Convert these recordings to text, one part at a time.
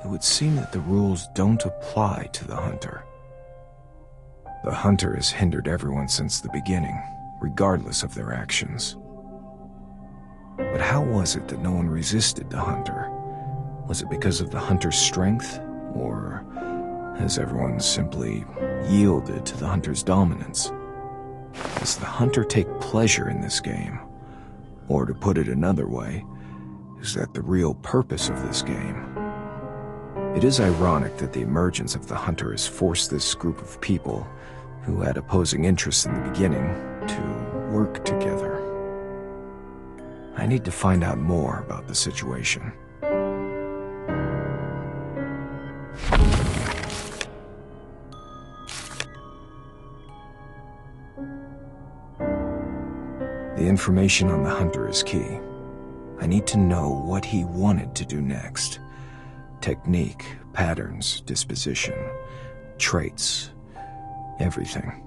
It would seem that the rules don't apply to the hunter. The hunter has hindered everyone since the beginning, regardless of their actions. But how was it that no one resisted the hunter? Was it because of the hunter's strength, or has everyone simply yielded to the hunter's dominance? Does the hunter take pleasure in this game? Or to put it another way, is that the real purpose of this game? It is ironic that the emergence of the hunter has forced this group of people, who had opposing interests in the beginning, to work together. I need to find out more about the situation. The information on the hunter is key. I need to know what he wanted to do next. Technique, patterns, disposition, traits, everything.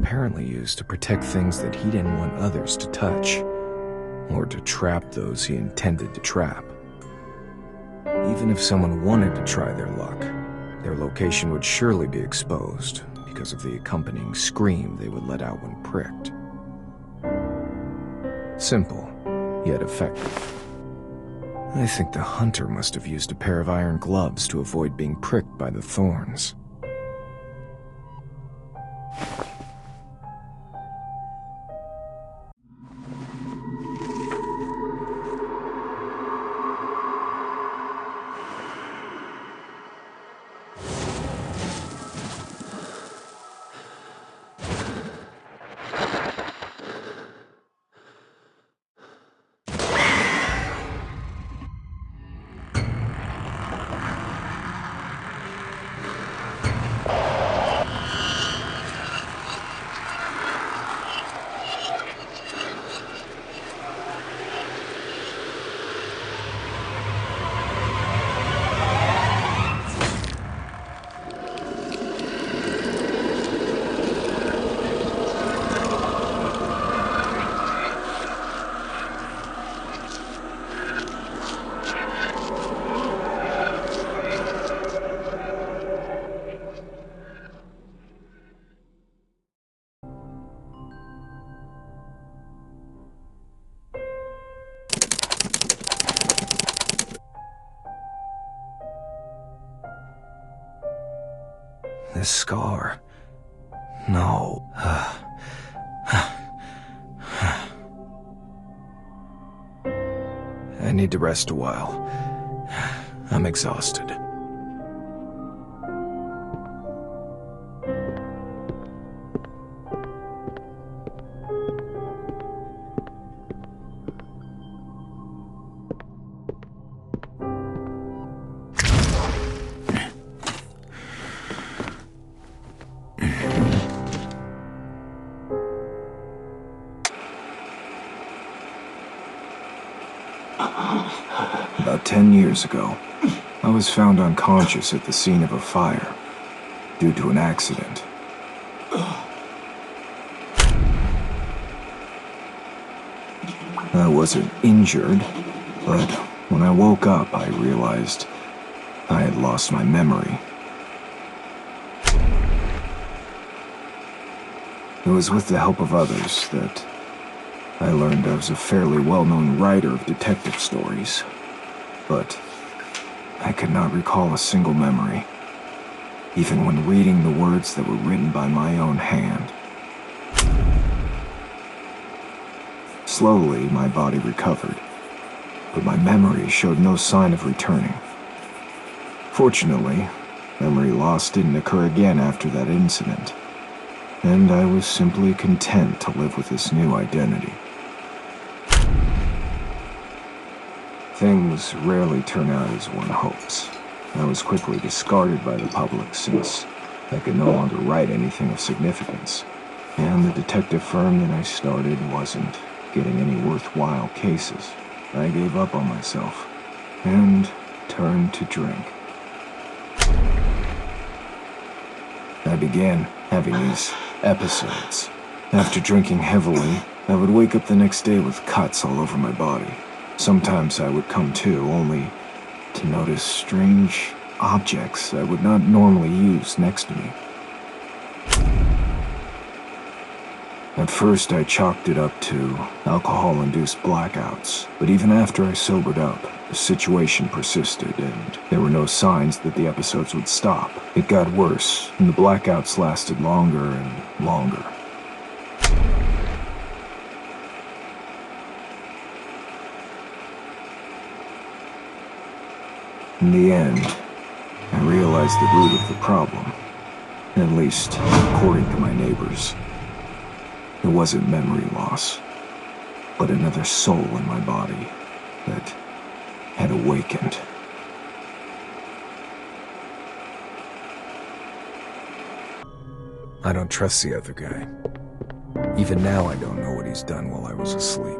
Apparently used to protect things that he didn't want others to touch, or to trap those he intended to trap. Even if someone wanted to try their luck, their location would surely be exposed because of the accompanying scream they would let out when pricked. Simple, yet effective. I think the hunter must have used a pair of iron gloves to avoid being pricked by the thorns. this scar. No. I need to rest a while. I'm exhausted. About 10 years ago, I was found unconscious at the scene of a fire due to an accident. I wasn't injured, but when I woke up, I realized I had lost my memory. It was with the help of others that I learned I was a fairly well-known writer of detective stories, but I could not recall a single memory, even when reading the words that were written by my own hand. Slowly, my body recovered, but my memory showed no sign of returning. Fortunately, memory loss didn't occur again after that incident, and I was simply content to live with this new identity. Things rarely turn out as one hopes. I was quickly discarded by the public since I could no longer write anything of significance, and the detective firm that I started wasn't getting any worthwhile cases. I gave up on myself and turned to drink. I began having these episodes. After drinking heavily, I would wake up the next day with cuts all over my body. Sometimes I would come to, only to notice strange objects I would not normally use next to me. At first, I chalked it up to alcohol-induced blackouts, but even after I sobered up, the situation persisted, and there were no signs that the episodes would stop. It got worse, and the blackouts lasted longer and longer. In the end, I realized the root of the problem, at least according to my neighbors. It wasn't memory loss, but another soul in my body that had awakened. I don't trust the other guy. Even now, I don't know what he's done while I was asleep.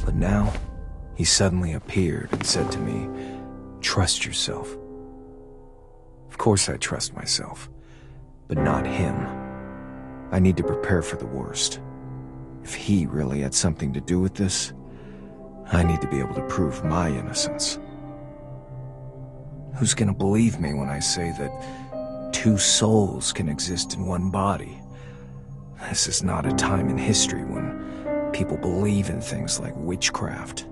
But now, he suddenly appeared and said to me, "Trust yourself." Of course I trust myself, but not him. I need to prepare for the worst. If he really had something to do with this, I need to be able to prove my innocence. Who's gonna believe me when I say that two souls can exist in one body? This is not a time in history when people believe in things like witchcraft.